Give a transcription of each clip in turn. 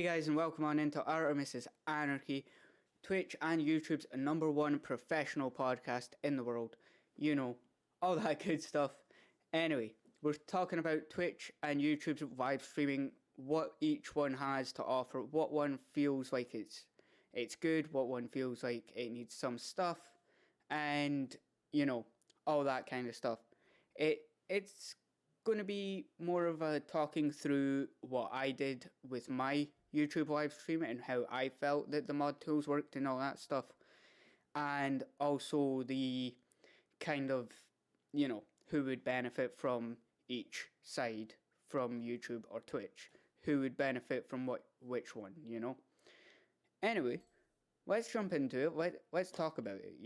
Hey guys, and welcome on into Artemis Anarchy, Twitch and YouTube's #1 professional podcast in the world. You know, all that good stuff. Anyway, we're talking about Twitch and YouTube's live streaming, what each one has to offer, what one feels like it's good, what one feels like it needs some stuff, and all that kind of stuff. It's going to be more of a talking through what I did with my YouTube live stream and how I felt that the mod tools worked and all that stuff, and also the kind of who would benefit from each side, from YouTube or Twitch, who would benefit from which one. Anyway, let's jump into it. Let's talk about it.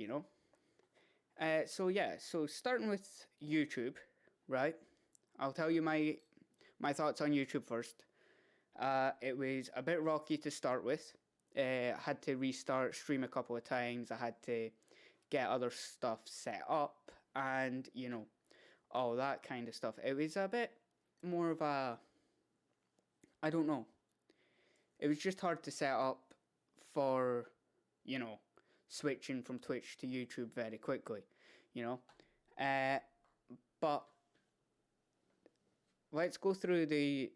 So starting with YouTube, right? I'll tell you my thoughts on YouTube first. It was a bit rocky to start with. I had to restart stream a couple of times. I had to get other stuff set up and, all that kind of stuff. It was a bit more of a, I don't know. It was just hard to set up for, switching from Twitch to YouTube very quickly, But let's go through the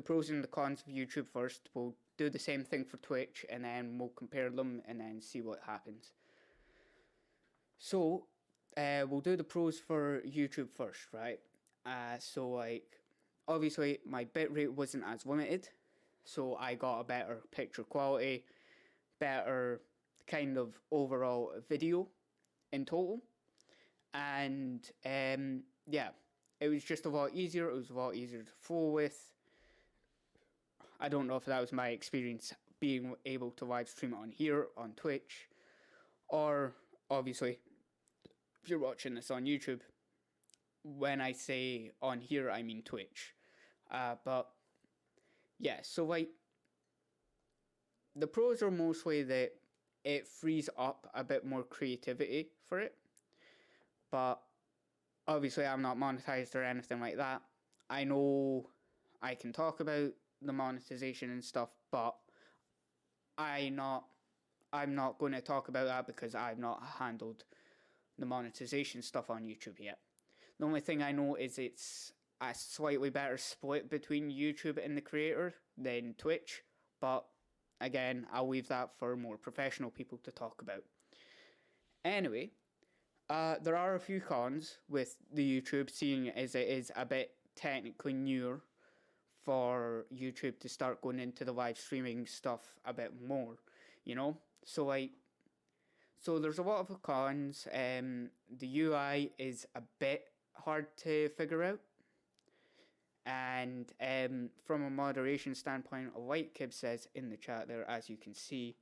pros and the cons of YouTube first. We'll do the same thing for Twitch, and then we'll compare them and then see what happens. So, we'll do the pros for YouTube first, right? Obviously my bitrate wasn't as limited, so I got a better picture quality, better kind of overall video in total, and it was just a lot easier. It was a lot easier to flow with. I don't know if that was my experience being able to live stream on here on Twitch, or obviously if you're watching this on YouTube. When I say on here, I mean Twitch. But yeah, so the pros are mostly that it frees up a bit more creativity for it. But obviously I'm not monetized or anything like that. I know I can talk about the monetization and stuff, but I'm not going to talk about that because I've not handled the monetization stuff on YouTube yet. The only thing I know is it's a slightly better split between YouTube and the creator than Twitch, but again, I'll leave that for more professional people to talk about. Anyway, there are a few cons with the YouTube, seeing as it is a bit technically newer for YouTube to start going into the live streaming stuff a bit more, So there's a lot of cons. The UI is a bit hard to figure out. And from a moderation standpoint, like Kib says in the chat there, as you can see,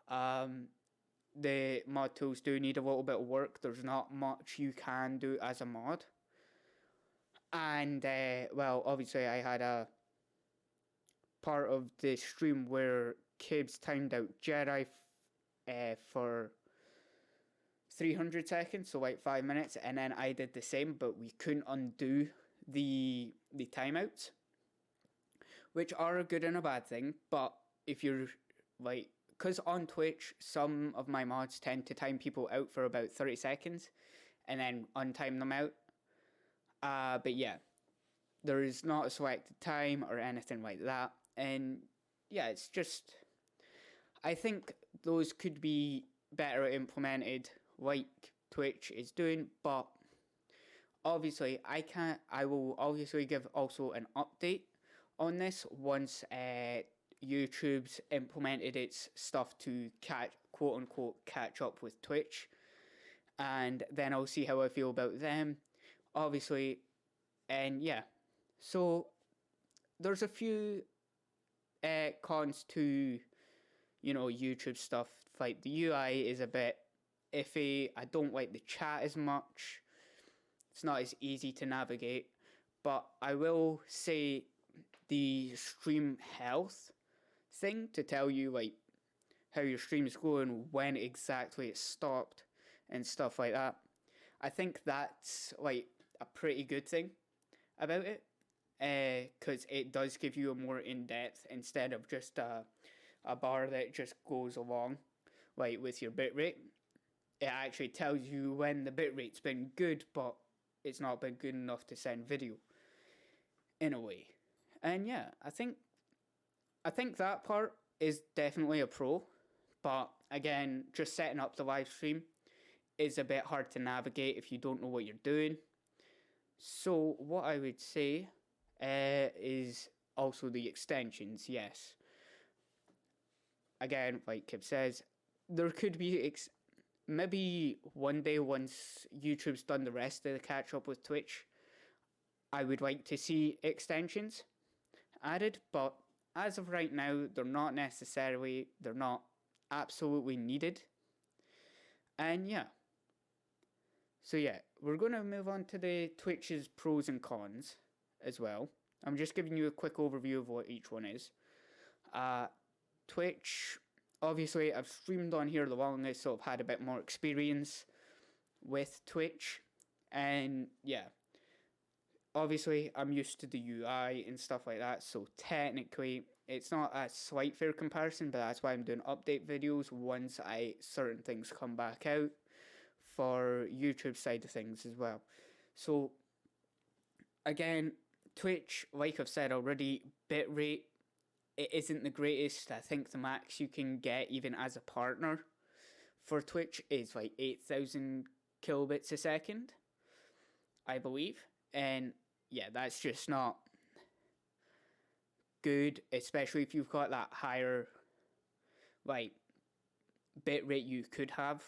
the mod tools do need a little bit of work. There's not much you can do as a mod. And, obviously I had a part of the stream where Kibs timed out Jedi for 300 seconds, so 5 minutes, and then I did the same, but we couldn't undo the timeouts, which are a good and a bad thing. But if you're because on Twitch some of my mods tend to time people out for about 30 seconds and then untime them out, but yeah, there is not a selected time or anything like that. And yeah, it's just, I think those could be better implemented like Twitch is doing, but obviously I will obviously give also an update on this once YouTube's implemented its stuff to quote unquote catch up with Twitch, and then I'll see how I feel about them, obviously. And yeah, so there's a few cons to YouTube stuff. Like the UI is a bit iffy. I don't like the chat as much. It's not as easy to navigate. But I will say the stream health thing to tell you how your stream is going, when exactly it stopped and stuff like that. I think that's a pretty good thing about it. because it does give you a more in-depth instead of just a bar that just goes along, like with your bitrate. It actually tells you when the bitrate's been good, but it's not been good enough to send video, in a way. And yeah, I think that part is definitely a pro, but again, just setting up the live stream is a bit hard to navigate if you don't know what you're doing. So what I would say is also the extensions. Yes, again, like Kip says, there could be maybe one day, once YouTube's done the rest of the catch up with Twitch, I would like to see extensions added, but as of right now, they're not absolutely needed. And yeah. So yeah, we're going to move on to the Twitch's pros and cons as well. I'm just giving you a quick overview of what each one is. Twitch, obviously I've streamed on here the longest, so I've had a bit more experience with Twitch. And yeah, obviously I'm used to the UI and stuff like that, so technically it's not a slight fair comparison, but that's why I'm doing update videos once certain things come back out for YouTube side of things as well. So again, Twitch, like I've said already, bitrate, it isn't the greatest. I think the max you can get even as a partner for Twitch is like 8,000 kilobits a second, I believe. And yeah, that's just not good, especially if you've got that higher like bitrate you could have.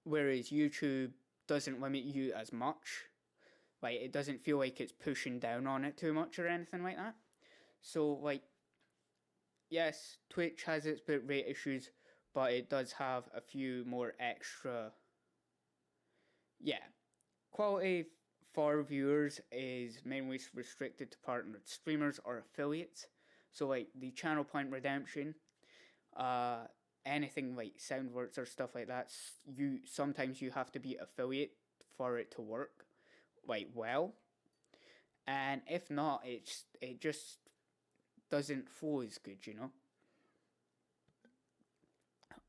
Whereas YouTube doesn't limit you as much. Like, it doesn't feel like it's pushing down on it too much or anything like that. So, like, yes, Twitch has its bitrate issues, but it does have a few more extra. Yeah. Quality for viewers is mainly restricted to partnered streamers or affiliates. So, like, the channel point redemption, anything like Soundworks or stuff like that, sometimes you have to be affiliate for it to work like well, and if not, it just doesn't flow as good, you know.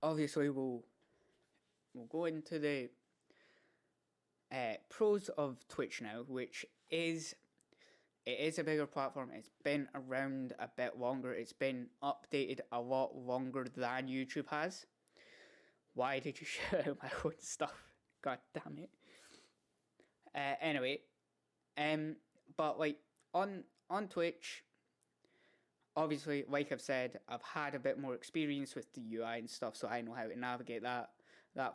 Obviously, we'll go into the pros of Twitch now, which is it is a bigger platform. It's been around a bit longer. It's been updated a lot longer than YouTube has. Why did you shout out my own stuff? God damn it. Anyway, but like on Twitch, obviously, like I've said, I've had a bit more experience with the UI and stuff, so I know how to navigate that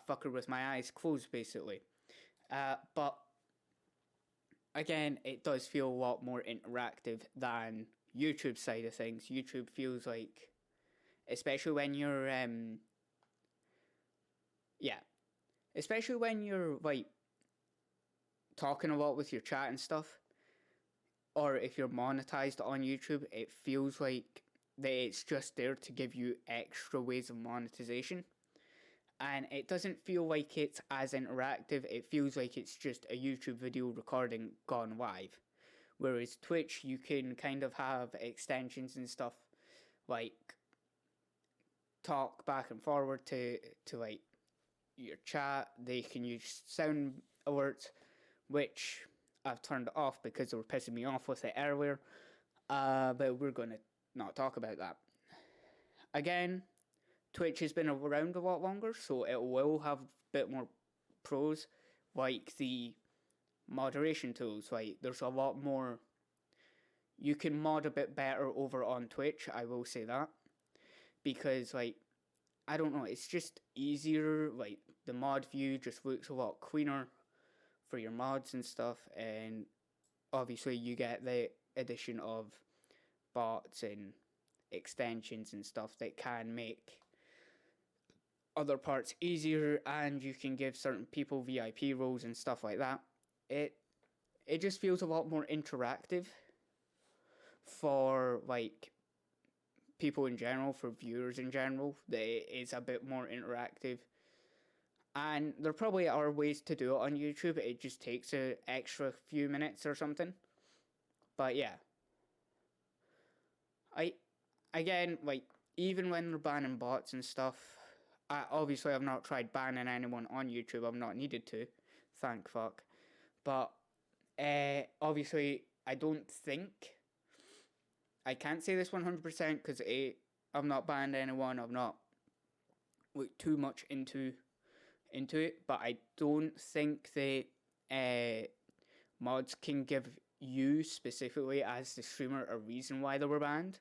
fucker with my eyes closed, basically. But again, it does feel a lot more interactive than YouTube's side of things. YouTube feels like, especially when you're, especially when you're like talking a lot with your chat and stuff, or if you're monetized on YouTube, it feels like that it's just there to give you extra ways of monetization. And it doesn't feel like it's as interactive. It feels like it's just a YouTube video recording gone live. Whereas Twitch, you can kind of have extensions and stuff, like talk back and forward to like your chat. They can use sound alerts, which I've turned off because they were pissing me off with it earlier. But we're going to not talk about that. Again, Twitch has been around a lot longer, so it will have a bit more pros, like the moderation tools. Like, there's a lot more. You can mod a bit better over on Twitch, I will say that. Because, like, I don't know, it's just easier. Like, the mod view just looks a lot cleaner for your mods and stuff. And obviously, you get the addition of bots and extensions and stuff that can make other parts easier, and you can give certain people VIP roles and stuff like that. It just feels a lot more interactive for like people in general, for viewers in general. It is a bit more interactive, and there probably are ways to do it on YouTube. It just takes an extra few minutes or something. But yeah, I again, like, even when they're banning bots and stuff, obviously I've not tried banning anyone on YouTube. I've not needed to, thank fuck. But obviously I don't think, I can't say this 100% because I've not banned anyone. I've not looked too much into it, but I don't think that mods can give you specifically as the streamer a reason why they were banned.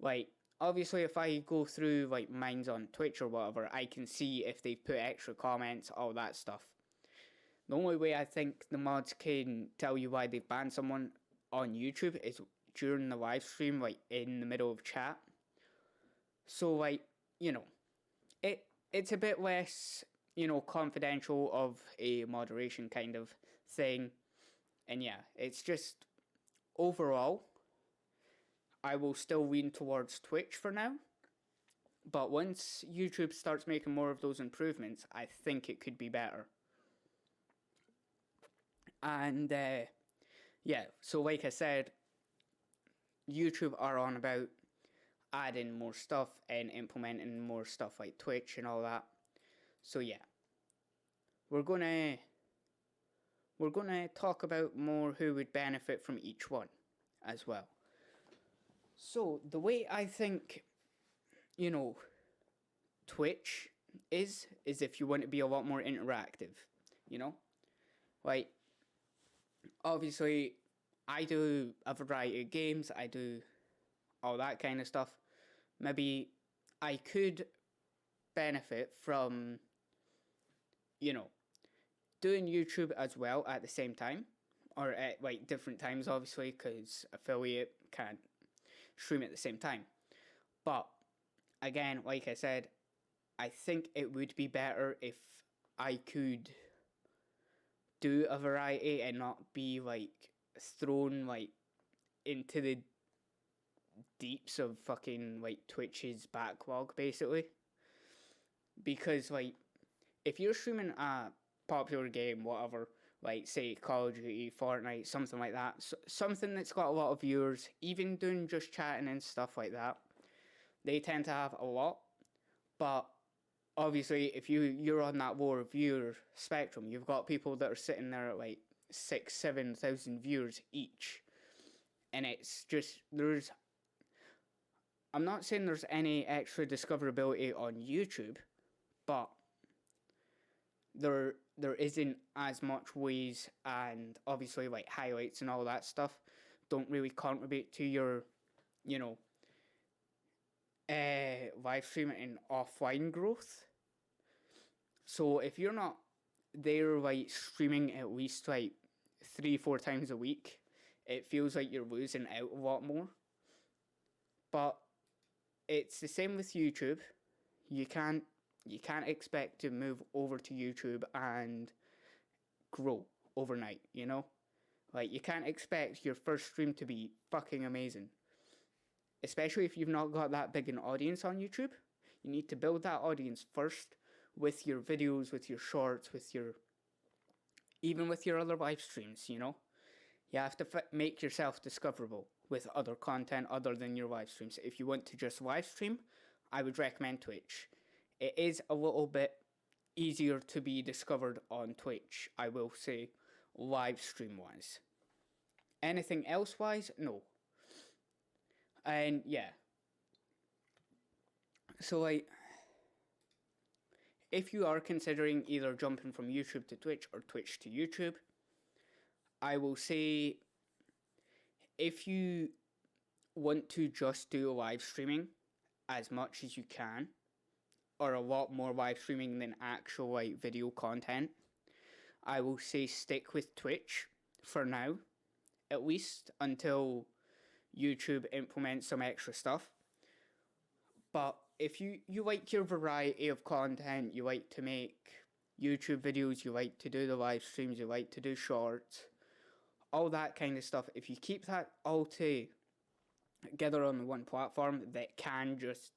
Like, obviously if I go through like mines on Twitch or whatever, I can see if they've put extra comments, all that stuff. The only way I think the mods can tell you why they've banned someone on YouTube is during the live stream, like in the middle of chat. So like, you know, it's a bit less, you know, confidential of a moderation kind of thing. And yeah, it's just, overall, I will still lean towards Twitch for now. But once YouTube starts making more of those improvements, I think it could be better. And yeah, so like I said, YouTube are on about adding more stuff and implementing more stuff like Twitch and all that. So yeah, we're gonna talk about more who would benefit from each one as well. So the way I think, you know, Twitch is if you want to be a lot more interactive, you know? Like, obviously, I do a variety of games, I do all that kind of stuff. Maybe I could benefit from, you know, doing YouTube as well at the same time, or at like different times, obviously, because affiliate can't stream at the same time. But again, like I said, I think it would be better if I could do a variety and not be like thrown like into the deeps of fucking like Twitch's backlog, basically. Because like, if you're streaming a popular game, whatever, like say Call of Duty, Fortnite, something like that, something that's got a lot of viewers, even doing just chatting and stuff like that, they tend to have a lot. But obviously, if you're on that lower viewer spectrum, you've got people that are sitting there at like 6,000-7,000 viewers each, and it's just, I'm not saying there's any extra discoverability on YouTube, but there isn't as much ways, and obviously like highlights and all that stuff don't really contribute to your, you know, live streaming and offline growth. So if you're not there like streaming at least like 3-4 times a week, it feels like you're losing out a lot more. But it's the same with YouTube. You can't expect to move over to YouTube and grow overnight, you know? Like, you can't expect your first stream to be fucking amazing. Especially if you've not got that big an audience on YouTube. You need to build that audience first with your videos, with your shorts, even with your other live streams, you know? You have to make yourself discoverable with other content other than your live streams. If you want to just live stream, I would recommend Twitch. It is a little bit easier to be discovered on Twitch, I will say, live stream wise. Anything else wise, no. And yeah. So like, if you are considering either jumping from YouTube to Twitch or Twitch to YouTube, I will say, if you want to just do live streaming as much as you can, or a lot more live streaming than actual like video content, I will say stick with Twitch for now, at least until YouTube implements some extra stuff. But if you like your variety of content, you like to make YouTube videos, you like to do the live streams, you like to do shorts, all that kind of stuff, if you keep that all together on the one platform, that can just,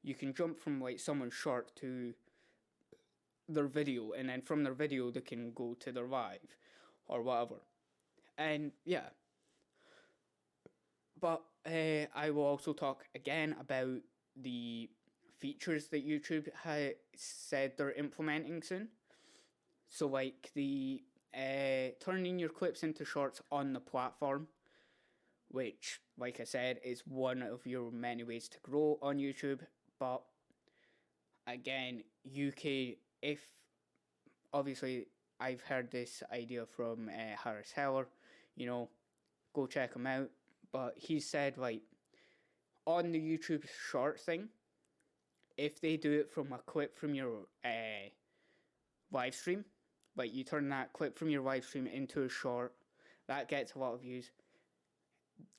you can jump from like someone's short to their video, and then from their video they can go to their live or whatever. And yeah, But I will also talk again about the features that YouTube has said they're implementing soon. So, like the turning your clips into shorts on the platform, which, like I said, is one of your many ways to grow on YouTube. But again, UK, if obviously I've heard this idea from Harris Heller, you know, go check him out. But he said, like, on the YouTube short thing, if they do it from a clip from your live stream, like you turn that clip from your live stream into a short, that gets a lot of views.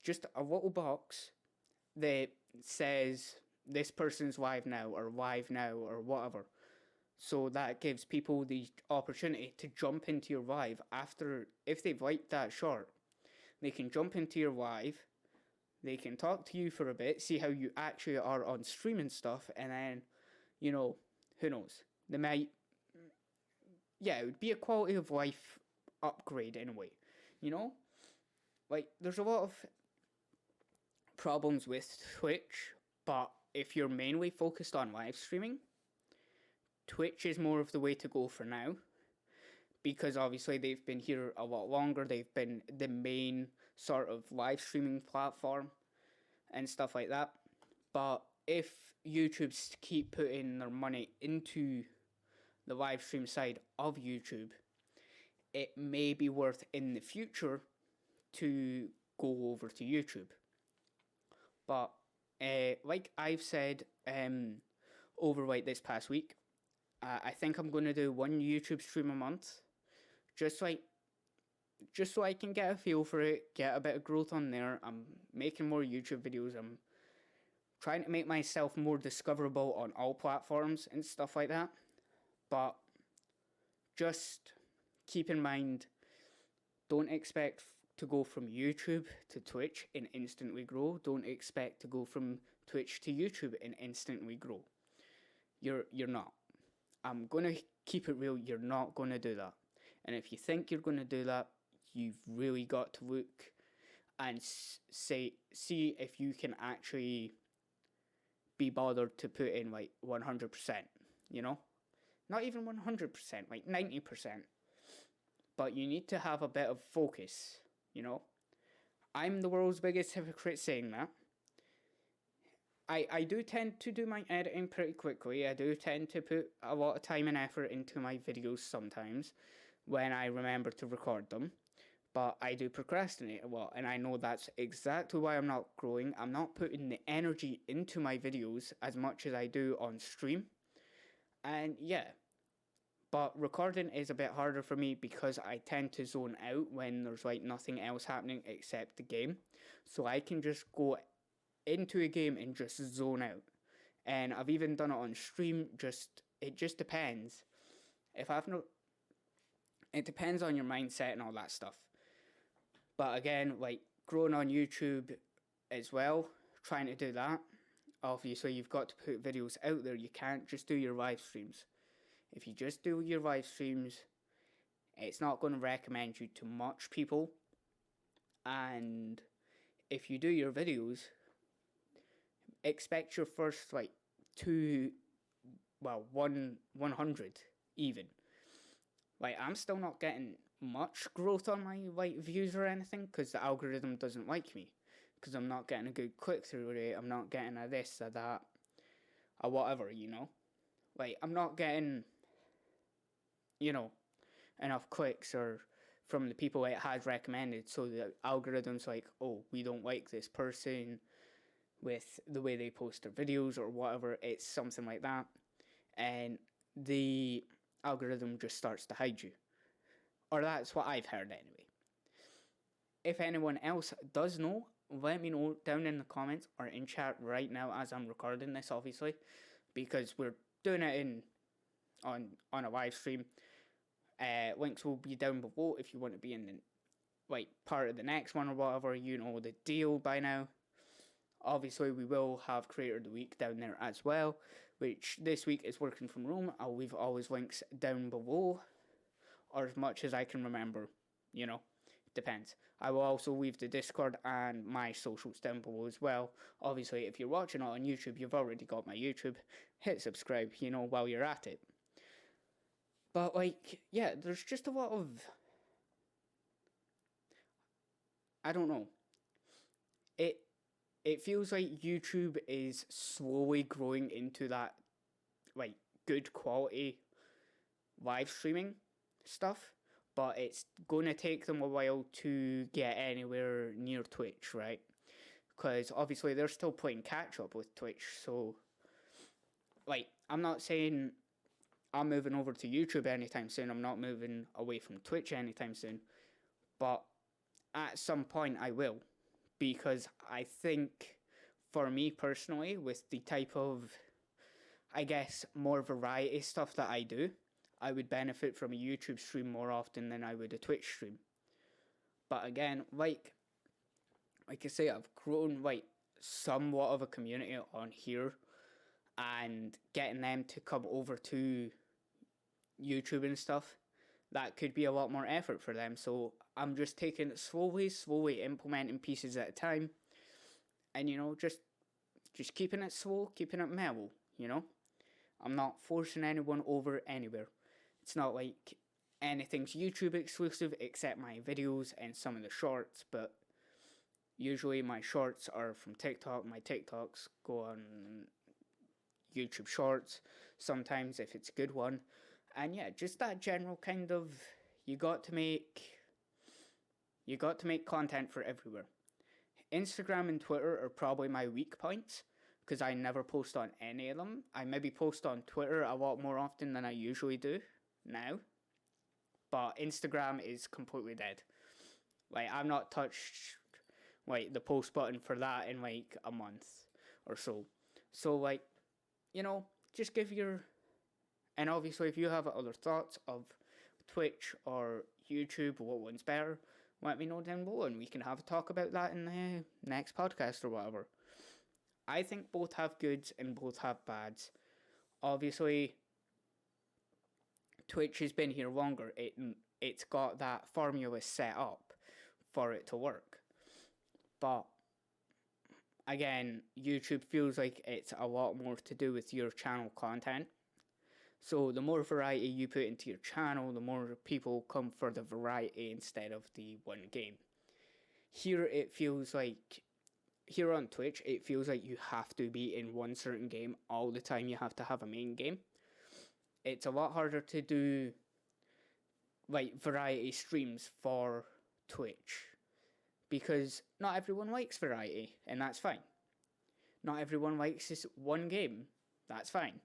Just a little box that says this person's live now or whatever. So that gives people the opportunity to jump into your live after, if they've liked that short, they can jump into your live, they can talk to you for a bit, see how you actually are on stream and stuff, and then, you know, who knows? They might, yeah, it would be a quality of life upgrade in a way, you know? Like, there's a lot of problems with Twitch, but if you're mainly focused on live streaming, Twitch is more of the way to go for now, because obviously they've been here a lot longer. They've been the main sort of live streaming platform and stuff like that. But if YouTube keep putting their money into the live stream side of YouTube, it may be worth in the future to go over to YouTube. But like I've said over like this past week, I think I'm going to do one YouTube stream a month, just so I can get a feel for it, get a bit of growth on there. I'm making more YouTube videos. I'm trying to make myself more discoverable on all platforms and stuff like that. But just keep in mind, don't expect to go from YouTube to Twitch and instantly grow. Don't expect to go from Twitch to YouTube and instantly grow. You're not. I'm going to keep it real. You're not going to do that. And if you think you're going to do that, you've really got to look and see if you can actually be bothered to put in like 100%, you know? Not even 100%, like 90%. But you need to have a bit of focus, you know? I'm the world's biggest hypocrite saying that. I do tend to do my editing pretty quickly. I do tend to put a lot of time and effort into my videos sometimes when I remember to record them. But I do procrastinate a lot, and I know that's exactly why I'm not growing. I'm not putting the energy into my videos as much as I do on stream. And yeah, but recording is a bit harder for me because I tend to zone out when there's like nothing else happening except the game. So I can just go into a game and just zone out. And I've even done it on stream. It just depends. It depends on your mindset and all that stuff. But again, like growing on YouTube as well, trying to do that. Obviously, you've got to put videos out there. You can't just do your live streams. If you just do your live streams, it's not going to recommend you to much people. And if you do your videos, expect your first like 100 even. Like, I'm still not getting much growth on my like views or anything because the algorithm doesn't like me, because I'm not getting a good click-through rate. I'm not getting a this, a that, a whatever, you know? Like, I'm not getting, you know, enough clicks or from the people it has recommended, so the algorithm's like, oh, we don't like this person with the way they post their videos or whatever. It's something like that, and the algorithm just starts to hide you. Or that's what I've heard anyway. If anyone else does know, let me know down in the comments or in chat right now as I'm recording this, obviously, because we're doing it on a live stream. Links will be down below if you want to be in the like part of the next one or whatever. You know the deal by now. Obviously, we will have Creator of the Week down there as well, which this week is working from home. I'll leave all his links down below, or as much as I can remember, you know, Depends. I will also leave the Discord and my socials down below as well. Obviously, if you're watching it on YouTube, you've already got my YouTube. Hit subscribe, while you're at it. But, yeah, there's just a lot of... I don't know. It feels like YouTube is slowly growing into that, good quality live streaming stuff, but it's going to take them a while to get anywhere near Twitch, right? Because obviously they're still playing catch up with Twitch, so, I'm not saying I'm moving over to YouTube anytime soon, I'm not moving away from Twitch anytime soon, but at some point I will, because I think, for me personally, with the type of, I guess, more variety stuff that I do, I would benefit from a YouTube stream more often than I would a Twitch stream. But again, like I say, I've grown, somewhat of a community on here, and getting them to come over to YouTube and stuff, that could be a lot more effort for them. So I'm just taking it slowly implementing pieces at a time, and just keeping it slow, keeping it mellow. I'm not forcing anyone over anywhere. It's not like anything's YouTube exclusive except my videos and some of the shorts, but usually my shorts are from TikTok. My TikToks go on YouTube shorts sometimes if it's a good one. And yeah, just that general kind of, you got to make content for everywhere. Instagram and Twitter are probably my weak points, because I never post on any of them. I maybe post on Twitter a lot more often than I usually do now, but Instagram is completely dead. I've not touched the post button for that in a month or so. So just give your... And obviously, if you have other thoughts of Twitch or YouTube, what one's better, let me know down below and we can have a talk about that in the next podcast or whatever. I think both have goods and both have bads. Obviously, Twitch has been here longer. It's got that formula set up for it to work. But again, YouTube feels like it's a lot more to do with your channel content. So the more variety you put into your channel, the more people come for the variety instead of the one game. Here on Twitch, it feels like you have to be in one certain game all the time. You have to have a main game. It's a lot harder to do variety streams for Twitch, because not everyone likes variety, and that's fine. Not everyone likes this one game, that's fine.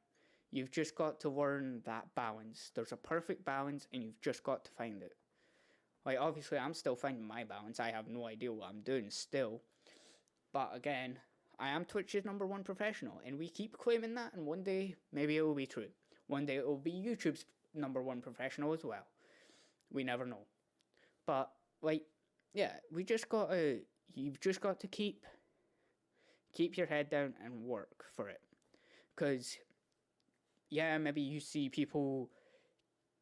You've just got to learn that balance. There's a perfect balance, and you've just got to find it. Obviously, I'm still finding my balance. I have no idea what I'm doing still. But again, I am Twitch's #1 professional, and we keep claiming that, and one day, maybe it will be true. One day, it will be YouTube's #1 professional as well. We never know. But, yeah, you've just got to keep your head down and work for it. Because... yeah, maybe you see people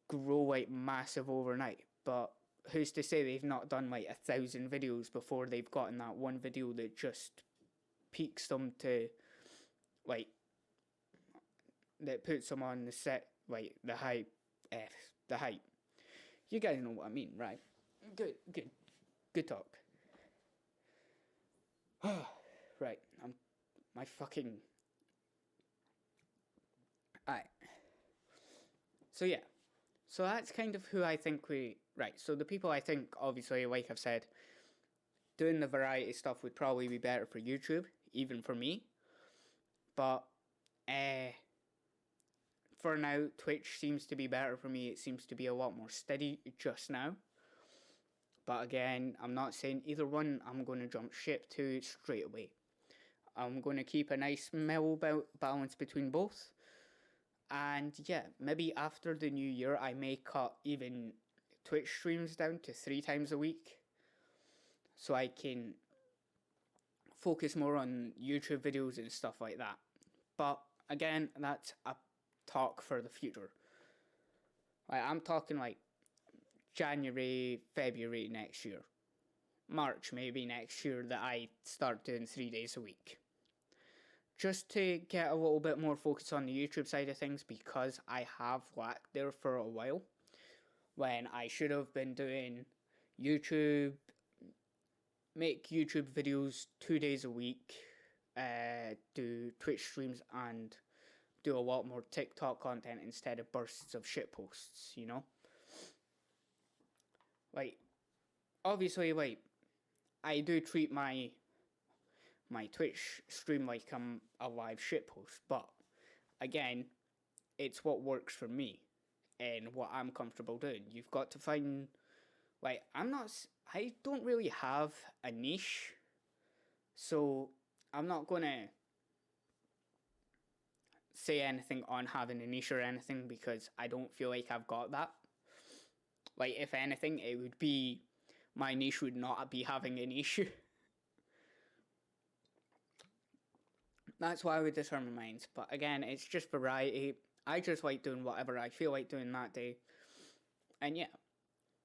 grow massive overnight, but who's to say they've not done 1,000 videos before they've gotten that one video that just peaks them to that puts them on the set, the hype. You guys know what I mean, right? Good talk. Right, my fucking... Alright. So yeah. So that's kind of who I think Right, so the people I think, obviously, like I've said, doing the variety stuff would probably be better for YouTube, even for me. But, for now, Twitch seems to be better for me. It seems to be a lot more steady just now. But again, I'm not saying either one I'm going to jump ship to straight away. I'm going to keep a nice mellow balance between both. And yeah, maybe after the new year, I may cut even Twitch streams down to 3 times a week, so I can focus more on YouTube videos and stuff like that. But again, that's a talk for the future. I'm talking January, February next year. March maybe next year that I start doing 3 days a week. Just to get a little bit more focus on the YouTube side of things, because I have lacked there for a while when I should have been doing YouTube, make YouTube videos 2 days a week, do Twitch streams, and do a lot more TikTok content instead of bursts of shit posts, you know? Like, obviously, like, I do treat my Twitch stream like I'm a live shitpost, but again, it's what works for me and what I'm comfortable doing. You've got to find, like, I don't really have a niche, so I'm not gonna say anything on having a niche or anything because I don't feel like I've got that. Like, if anything, it would be, my niche would not be having a niche. That's why I would determine mine. But again, it's just variety. I just like doing whatever I feel like doing that day. And yeah,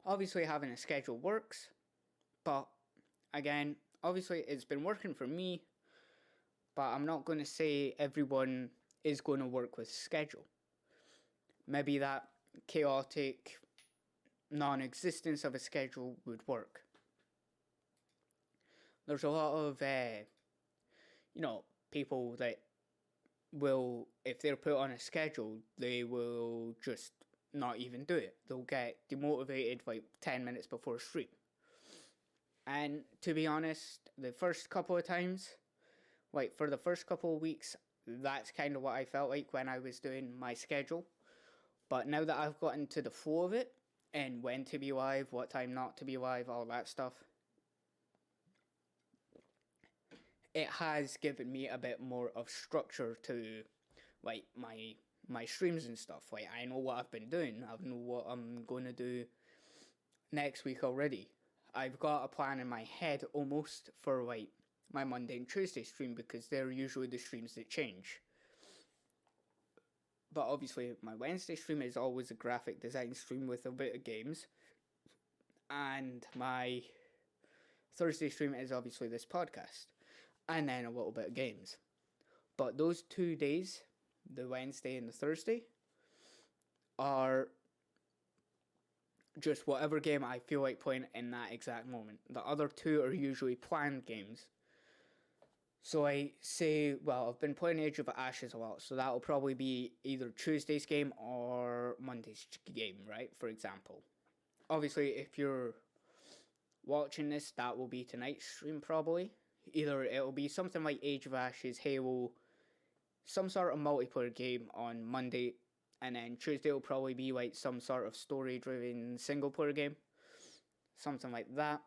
obviously having a schedule works. But again, obviously it's been working for me. But I'm not going to say everyone is going to work with schedule. Maybe that chaotic non-existence of a schedule would work. There's a lot of, people that will, if they're put on a schedule, they will just not even do it. They'll get demotivated like 10 minutes before a stream. And to be honest, the first couple of times, like for the first couple of weeks, that's kind of what I felt like when I was doing my schedule. But now that I've gotten to the flow of it, and when to be live, what time not to be live, all that stuff, it has given me a bit more of structure to, like, my streams and stuff. Like, I know what I've been doing. I know what I'm going to do next week already. I've got a plan in my head almost for, like, my Monday and Tuesday stream, because they're usually the streams that change. But obviously, my Wednesday stream is always a graphic design stream with a bit of games. And my Thursday stream is obviously this podcast. And then a little bit of games. But those 2 days, the Wednesday and the Thursday, are just whatever game I feel like playing in that exact moment. The other 2 are usually planned games. So I say, well, I've been playing Age of Ashes a lot, so that'll probably be either Tuesday's game or Monday's game, right? For example. Obviously, if you're watching this, that will be tonight's stream probably. Either it'll be something like Age of Ashes, Halo, some sort of multiplayer game on Monday, and then Tuesday will probably be like some sort of story-driven single-player game. Something like that.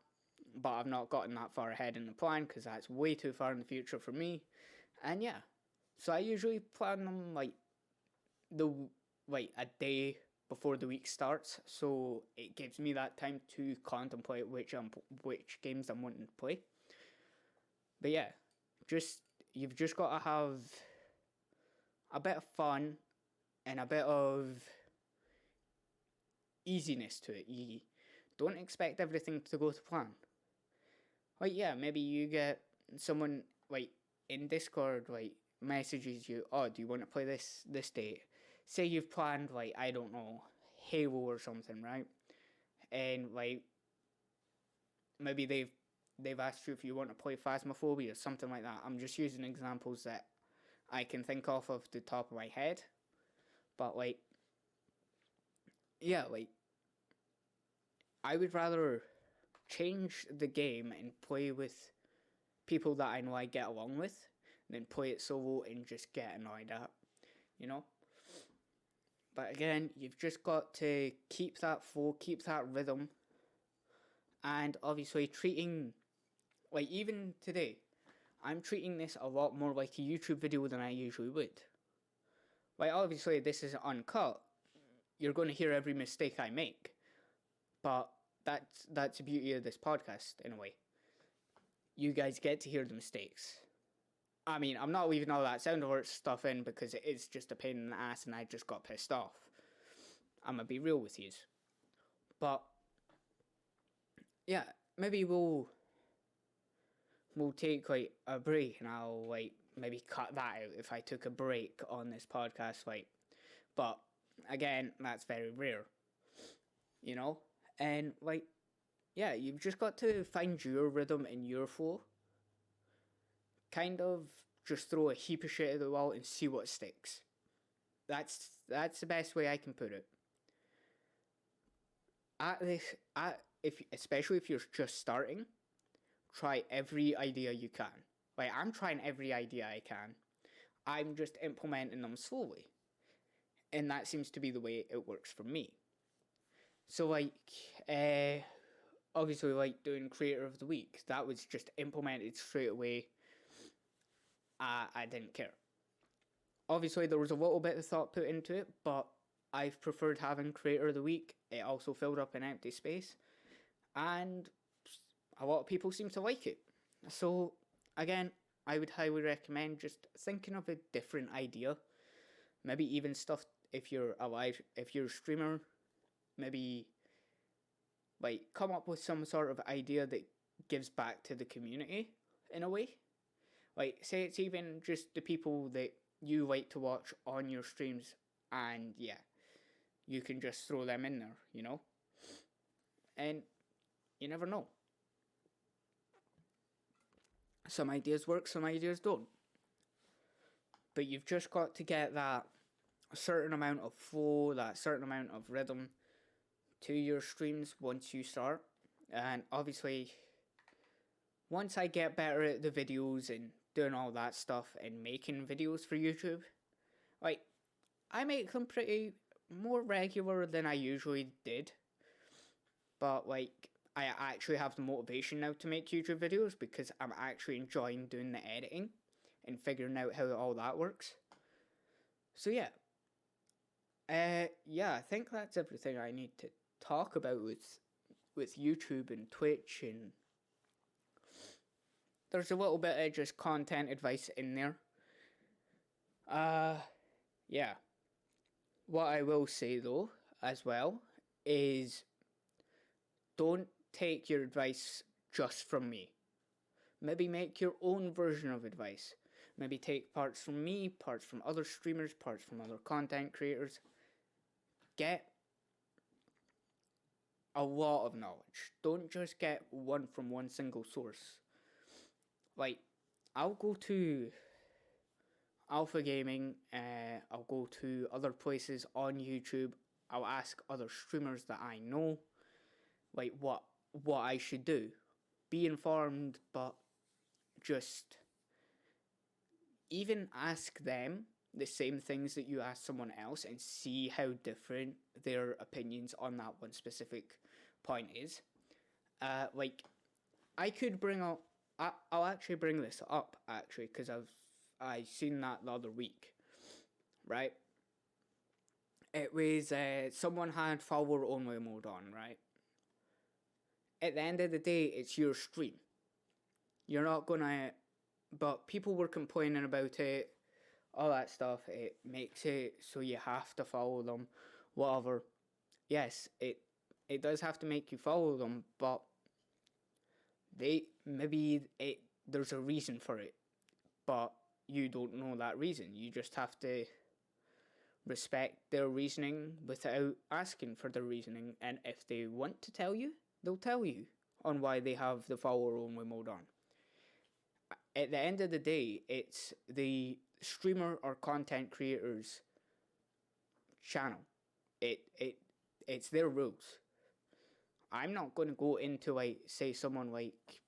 But I've not gotten that far ahead in the plan, because that's way too far in the future for me. And yeah, so I usually plan them like a day before the week starts, so it gives me that time to contemplate which games I'm wanting to play. But yeah, you've just got to have a bit of fun and a bit of easiness to it. You don't expect everything to go to plan. Like, yeah, maybe you get someone, like, in Discord, like, messages you, oh, do you want to play this date? Say you've planned, like, I don't know, Halo or something, right? And, like, maybe they've asked you if you want to play Phasmophobia or something like that. I'm just using examples that I can think of the top of my head. But, like, yeah, like, I would rather change the game and play with people that I know I get along with than play it solo and just get annoyed at, you know? But again, you've just got to keep that flow, keep that rhythm, and obviously treating, like, even today, I'm treating this a lot more like a YouTube video than I usually would. Like, obviously, this is uncut. You're going to hear every mistake I make. But that's the beauty of this podcast, in a way. You guys get to hear the mistakes. I mean, I'm not leaving all that sound alert stuff in because it is just a pain in the ass and I just got pissed off. I'm going to be real with yous. But, yeah, maybe we'll we'll take like a break, and I'll like maybe cut that out if I took a break on this podcast, like. But again, that's very rare, you know. And like, yeah, you've just got to find your rhythm and your flow. Kind of just throw a heap of shit at the wall and see what sticks. That's the best way I can put it. Especially if you're just starting, try every idea you can. Like, I'm trying every idea I can. I'm just implementing them slowly. And that seems to be the way it works for me. So, like, obviously, like, doing Creator of the Week, that was just implemented straight away. I didn't care. Obviously, there was a little bit of thought put into it, but I've preferred having Creator of the Week. It also filled up an empty space. And a lot of people seem to like it. So, again, I would highly recommend just thinking of a different idea. Maybe even stuff if you're a streamer, maybe like come up with some sort of idea that gives back to the community in a way. Like, say it's even just the people that you like to watch on your streams, and yeah, you can just throw them in there, you know? And you never know. Some ideas work, some ideas don't. But you've just got to get that certain amount of flow, that certain amount of rhythm to your streams once you start. And obviously, once I get better at the videos and doing all that stuff and making videos for YouTube, like, I make them pretty more regular than I usually did. But like, I actually have the motivation now to make YouTube videos because I'm actually enjoying doing the editing and figuring out how all that works. So yeah. Yeah, I think that's everything I need to talk about with YouTube and Twitch, and there's a little bit of just content advice in there. Yeah. What I will say though, as well, is don't take your advice just from me. Maybe make your own version of advice. Maybe take parts from me, parts from other streamers, parts from other content creators. Get a lot of knowledge. Don't just get one from one single source. Like, I'll go to Alpha Gaming, I'll go to other places on YouTube, I'll ask other streamers that I know, like, what I should do. Be informed, but just even ask them the same things that you ask someone else and see how different their opinions on that one specific point is. Like, I could bring up, I'll actually bring this up, actually, because I seen that the other week, right? It was, someone had follower only mode on, right? At the end of the day, it's your stream. You're not gonna, but people were complaining about it, all that stuff. It makes it so you have to follow them, whatever. Yes, it does have to make you follow them, but there's a reason for it, but you don't know that reason. You just have to respect their reasoning without asking for their reasoning, and if they want to tell you, they'll tell you on why they have the follower only mode on. At the end of the day, it's the streamer or content creator's channel. It's their rules. I'm not going to go into, like, say someone like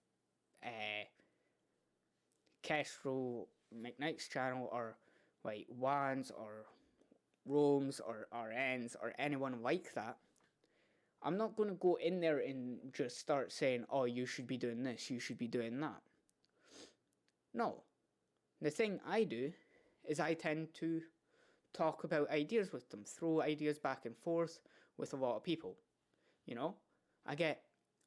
Kestrel McKnight's channel, or like Wands or Rome's or RN's or anyone like that. I'm not going to go in there and just start saying, oh, you should be doing this, you should be doing that. No. The thing I do is I tend to talk about ideas with them, throw ideas back and forth with a lot of people. You know, I get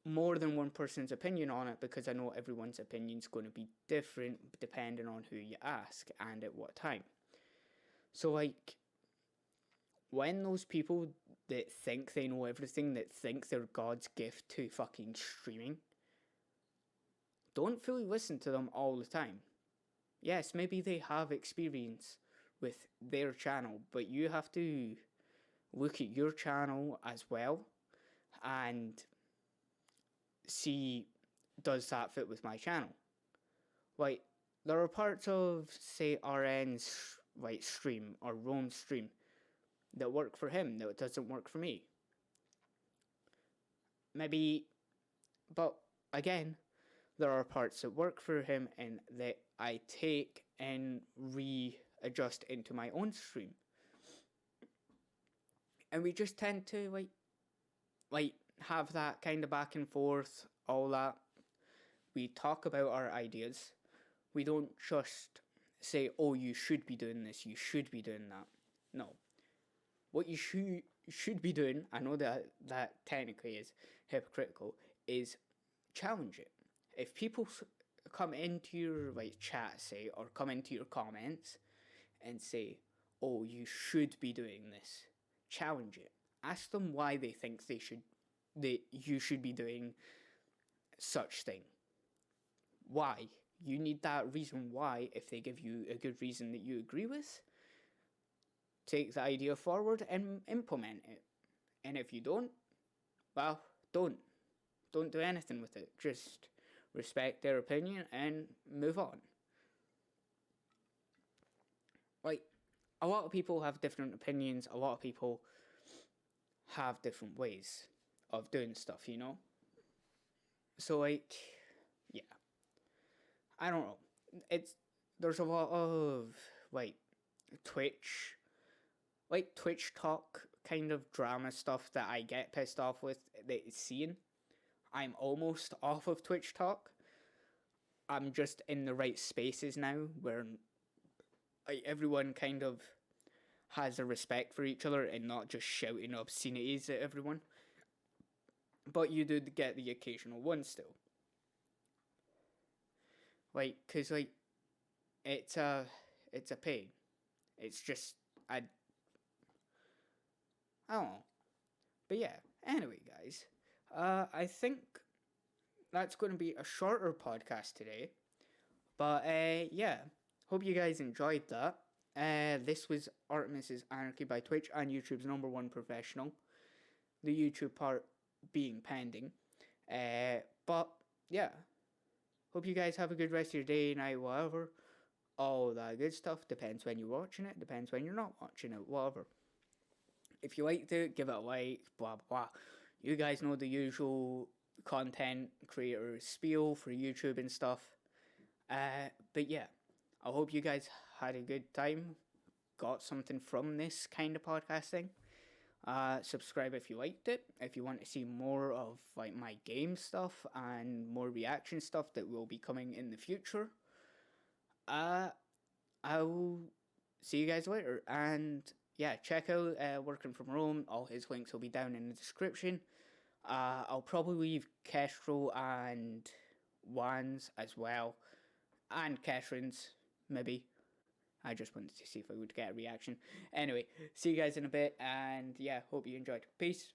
more than one person's opinion on it because I know everyone's opinion's going to be different depending on who you ask and at what time. So, like, when those people that think they know everything, that think they're God's gift to fucking streaming, don't fully listen to them all the time. Yes, maybe they have experience with their channel, but you have to look at your channel as well and see, does that fit with my channel? Like, there are parts of, say, RN's like stream or Rome's stream that work for him that doesn't work for me. Maybe, but again, there are parts that work for him and that I take and readjust into my own stream. And we just tend to like have that kind of back and forth, all that. We talk about our ideas. We don't just say, oh, you should be doing this, you should be doing that. No. What you should be doing, I know that technically is hypocritical, is challenge it. If people come into your chat, say, or come into your comments and say, oh, you should be doing this, challenge it. Ask them why they think you should be doing such thing. Why? You need that reason why. If they give you a good reason that you agree with, take the idea forward and implement it. And if you don't, well, don't do anything with it. Just respect their opinion and move on. Like, a lot of people have different opinions. A lot of people have different ways of doing stuff, you know? So, yeah. I don't know. There's a lot of, Twitch talk kind of drama stuff that I get pissed off with seeing. I'm almost off of Twitch talk. I'm just in the right spaces now where everyone kind of has a respect for each other and not just shouting obscenities at everyone. But you do get the occasional one still. Cause it's a pain. It's just I don't know. But yeah, anyway, guys, I think that's going to be a shorter podcast today. But yeah, hope you guys enjoyed that. This was Artemis Anarchy by Twitch and YouTube's #1 professional. The YouTube part being pending. But yeah, hope you guys have a good rest of your day, night, whatever. All that good stuff. Depends when you're watching it. Depends when you're not watching it. Whatever. If you liked it, give it a like. Blah, blah, blah. You guys know the usual content creator spiel for YouTube and stuff. But yeah, I hope you guys had a good time. Got something from this kind of podcasting. Subscribe if you liked it. If you want to see more of my game stuff and more reaction stuff that will be coming in the future. I will see you guys later. And yeah, check out Working From Rome. All his links will be down in the description. I'll probably leave Kestrel and Juan's as well. And Catherine's, maybe. I just wanted to see if I would get a reaction. Anyway, see you guys in a bit. And yeah, hope you enjoyed. Peace.